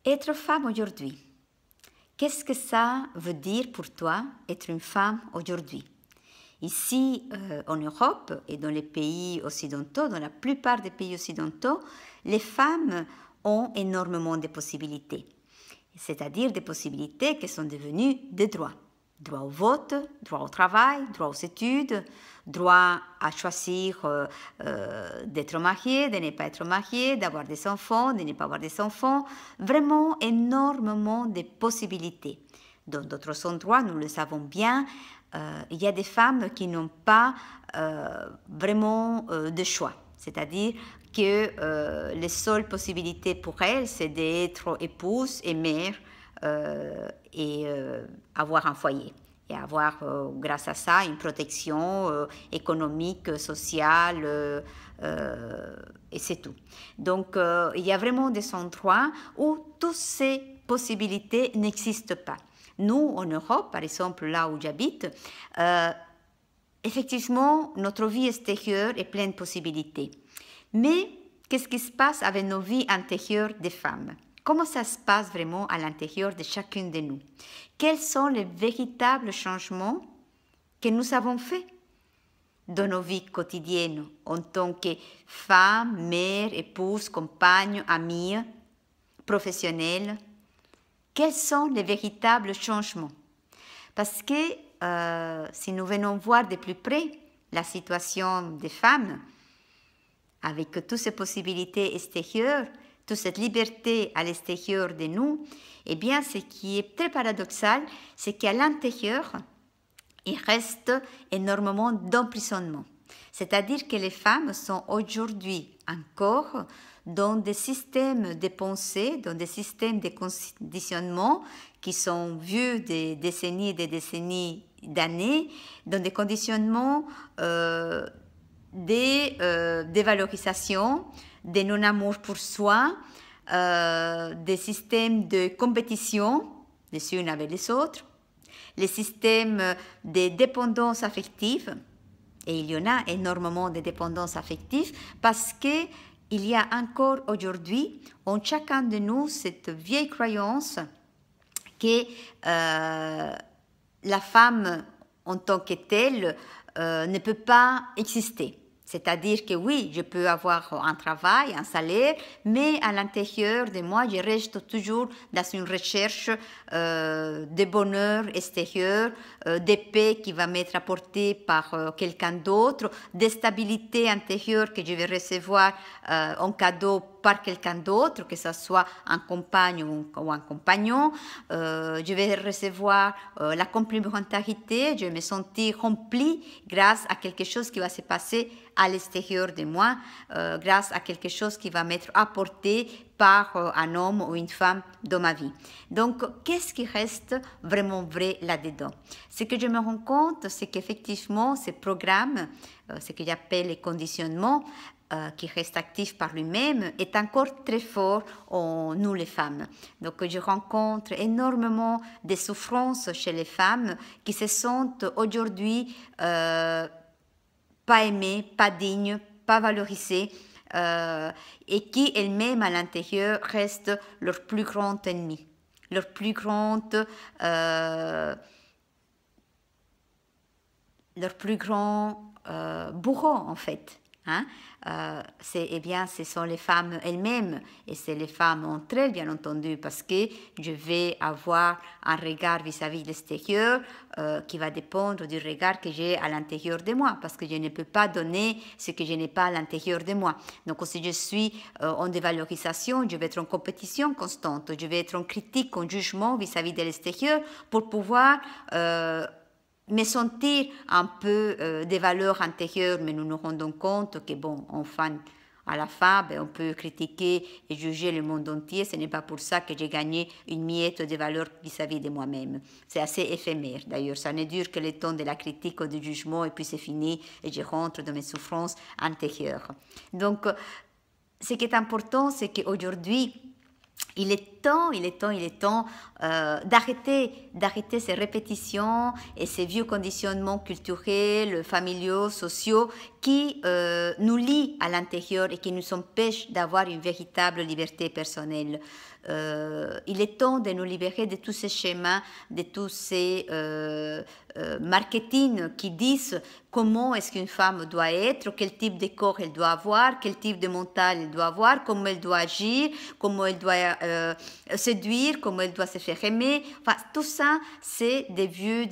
Être femme aujourd'hui. Qu'est-ce que ça veut dire pour toi, être une femme aujourd'hui? Ici, en Europe et dans les pays occidentaux, dans la plupart des pays occidentaux, les femmes ont énormément de possibilités. C'est-à-dire des possibilités qui sont devenues des droits. Droit au vote, droit au travail, droit aux études, droit à choisir d'être marié, de ne pas être marié, d'avoir des enfants, de ne pas avoir des enfants. Vraiment énormément de possibilités. Dans d'autres endroits, nous le savons bien, il y a des femmes qui n'ont pas vraiment de choix. C'est-à-dire que les seules possibilités pour elles, c'est d'être épouse et mère et avoir un foyer. Et avoir, grâce à ça, une protection économique, sociale, et c'est tout. Donc, il y a vraiment des endroits où toutes ces possibilités n'existent pas. Nous, en Europe, par exemple, là où j'habite, effectivement, notre vie extérieure est pleine de possibilités. Mais qu'est-ce qui se passe avec nos vies intérieures des femmes? Comment ça se passe vraiment à l'intérieur de chacune de nous? Quels sont les véritables changements que nous avons faits dans nos vies quotidiennes en tant que femme, mère, épouse, compagne, amie, professionnelle? Quels sont les véritables changements? Parce que si nous venons voir de plus près la situation des femmes, avec toutes ces possibilités extérieures, toute cette liberté à l'extérieur de nous, eh bien, ce qui est très paradoxal, c'est qu'à l'intérieur, il reste énormément d'emprisonnement. C'est-à-dire que les femmes sont aujourd'hui encore dans des systèmes de pensée, dans des systèmes de conditionnement qui sont vieux des décennies et des décennies d'années, dans des conditionnements de dévalorisation, de non-amour pour soi, des systèmes de compétition les unes avec les autres, les systèmes de dépendance affective, et il y en a énormément de dépendance affective parce qu'il y a encore aujourd'hui en chacun de nous cette vieille croyance que la femme en tant que telle ne peut pas exister. C'est-à-dire que oui, je peux avoir un travail, un salaire, mais à l'intérieur de moi, je reste toujours dans une recherche de bonheur extérieur, de paix qui va m'être apportée par quelqu'un d'autre, de stabilité intérieure que je vais recevoir en cadeau par quelqu'un d'autre, que ce soit un compagne ou un compagnon. Je vais recevoir la complémentarité, je vais me sentir remplie grâce à quelque chose qui va se passer à l'extérieur de moi, grâce à quelque chose qui va m'être apporté par un homme ou une femme dans ma vie. Donc, qu'est-ce qui reste vraiment vrai là-dedans? Ce que je me rends compte, c'est qu'effectivement, ces programmes, ce que j'appelle les conditionnements, qui reste actif par lui-même, est encore très fort en nous les femmes. Donc je rencontre énormément de souffrances chez les femmes qui se sentent aujourd'hui pas aimées, pas dignes, pas valorisées, et qui elles-mêmes à l'intérieur restent leur plus grand ennemi, leur plus grand bourreau en fait. Hein? Eh bien, ce sont les femmes elles-mêmes et c'est les femmes entre elles, bien entendu, parce que je vais avoir un regard vis-à-vis de l'extérieur qui va dépendre du regard que j'ai à l'intérieur de moi, parce que je ne peux pas donner ce que je n'ai pas à l'intérieur de moi. Donc, si je suis en dévalorisation, je vais être en compétition constante, je vais être en critique, en jugement vis-à-vis de l'extérieur pour pouvoir me sentir un peu des valeurs intérieures, mais nous nous rendons compte que, bon, enfin, à la fin, on peut critiquer et juger le monde entier. Ce n'est pas pour ça que j'ai gagné une miette de valeurs vis-à-vis de moi-même. C'est assez éphémère, d'ailleurs. Ça ne dure que le temps de la critique ou du jugement, et puis c'est fini, et je rentre dans mes souffrances intérieures. Donc, ce qui est important, c'est qu'aujourd'hui, Il est temps d'arrêter ces répétitions et ces vieux conditionnements culturels, familiaux, sociaux qui nous lient à l'intérieur et qui nous empêchent d'avoir une véritable liberté personnelle. Il est temps de nous libérer de tous ces schémas, de tous ces marketing qui disent comment est-ce qu'une femme doit être, quel type de corps elle doit avoir, quel type de mental elle doit avoir, comment elle doit agir, comment elle doit séduire, comment elle doit se faire aimer. Enfin, tout ça, c'est des vieux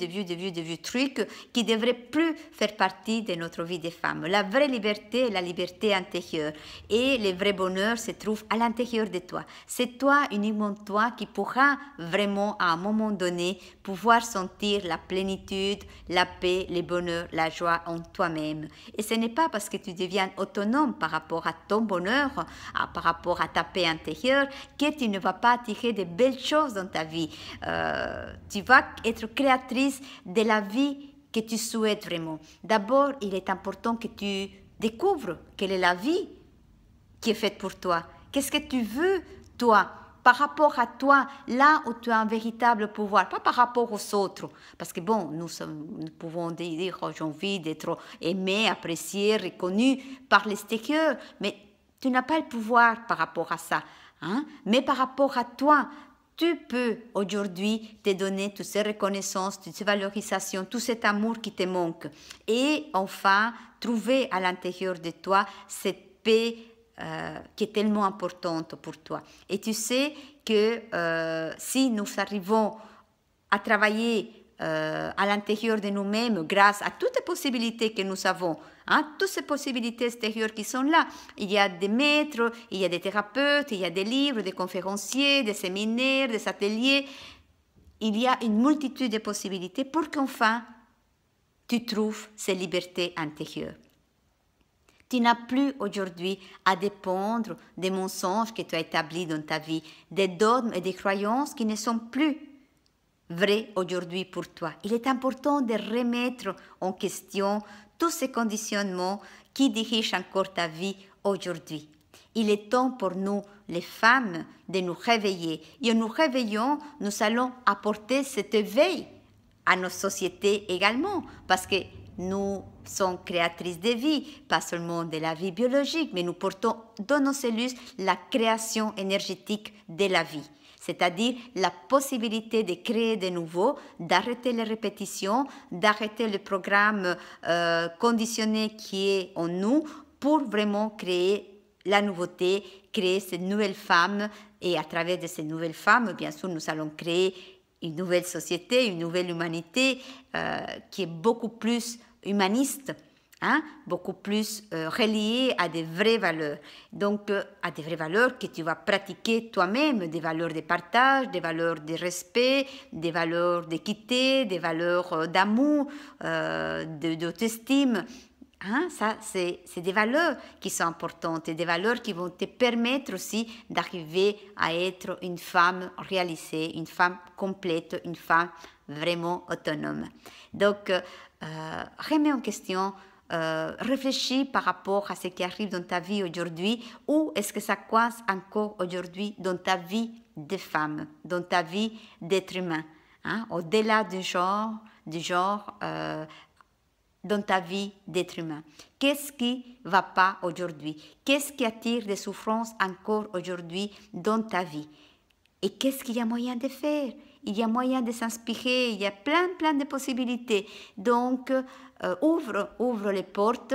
trucs qui ne devraient plus faire partie de notre vie de femme. La vraie liberté est la liberté intérieure. Et le vrai bonheur se trouve à l'intérieur de toi. C'est toi, uniquement toi, qui pourra vraiment, à un moment donné, pouvoir sentir la plénitude, la paix, le bonheur, la joie en toi-même. Et ce n'est pas parce que tu deviens autonome par rapport à ton bonheur, par rapport à ta paix intérieure, que tu ne vas pas attirer de belles choses dans ta vie. Tu vas être créatrice de la vie que tu souhaites vraiment. D'abord, il est important que tu découvres quelle est la vie qui est faite pour toi. Qu'est-ce que tu veux, toi, par rapport à toi, là où tu as un véritable pouvoir, pas par rapport aux autres. Parce que bon, nous pouvons dire, oh, j'ai envie d'être aimé, apprécié, reconnu par l'extérieur, mais tu n'as pas le pouvoir par rapport à ça. Hein? Mais par rapport à toi, tu peux aujourd'hui te donner toutes ces reconnaissances, toutes ces valorisations, tout cet amour qui te manque. Et enfin, trouver à l'intérieur de toi cette paix qui est tellement importante pour toi. Et tu sais que si nous arrivons à travailler à l'intérieur de nous-mêmes grâce à toutes les possibilités que nous avons, hein, toutes ces possibilités extérieures qui sont là. Il y a des maîtres, il y a des thérapeutes, il y a des livres, des conférenciers, des séminaires, des ateliers. Il y a une multitude de possibilités pour qu'enfin tu trouves ces libertés intérieures. Tu n'as plus aujourd'hui à dépendre des mensonges que tu as établis dans ta vie, des dogmes et des croyances qui ne sont plus vrais aujourd'hui pour toi. Il est important de remettre en question tous ces conditionnements qui dirigent encore ta vie aujourd'hui. Il est temps pour nous, les femmes, de nous réveiller. Et en nous réveillant, nous allons apporter cet éveil à nos sociétés également, parce que nous sommes créatrices de vie, pas seulement de la vie biologique, mais nous portons dans nos cellules la création énergétique de la vie. C'est-à-dire la possibilité de créer de nouveau, d'arrêter les répétitions, d'arrêter le programme conditionné qui est en nous pour vraiment créer la nouveauté, créer cette nouvelle femme. Et à travers de ces nouvelles femmes, bien sûr, nous allons créer une nouvelle société, une nouvelle humanité qui est beaucoup plus humaniste, hein, beaucoup plus reliée à des vraies valeurs. Donc, à des vraies valeurs que tu vas pratiquer toi-même, des valeurs de partage, des valeurs de respect, des valeurs d'équité, des valeurs d'amour, d'auto-estime. Hein, ça, c'est des valeurs qui sont importantes et des valeurs qui vont te permettre aussi d'arriver à être une femme réalisée, une femme complète, une femme vraiment autonome. Donc, remets en question, réfléchis par rapport à ce qui arrive dans ta vie aujourd'hui, ou est-ce que ça coince encore aujourd'hui dans ta vie de femme, dans ta vie d'être humain, hein, au-delà du genre dans ta vie d'être humain. Qu'est-ce qui ne va pas aujourd'hui? Qu'est-ce qui attire des souffrances encore aujourd'hui dans ta vie? Et qu'est-ce qu'il y a moyen de faire? Il y a moyen de s'inspirer, il y a plein de possibilités. Donc, ouvre les portes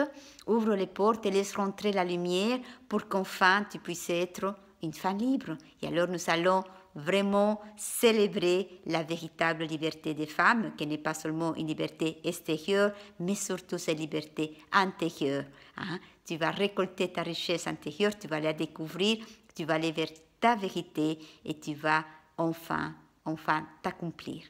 et laisse rentrer la lumière pour qu'enfin tu puisses être une femme libre. Et alors nous allons vraiment célébrer la véritable liberté des femmes, qui n'est pas seulement une liberté extérieure, mais surtout cette liberté intérieure. Hein? Tu vas récolter ta richesse intérieure, tu vas la découvrir, tu vas aller vers ta vérité et tu vas enfin t'accomplir.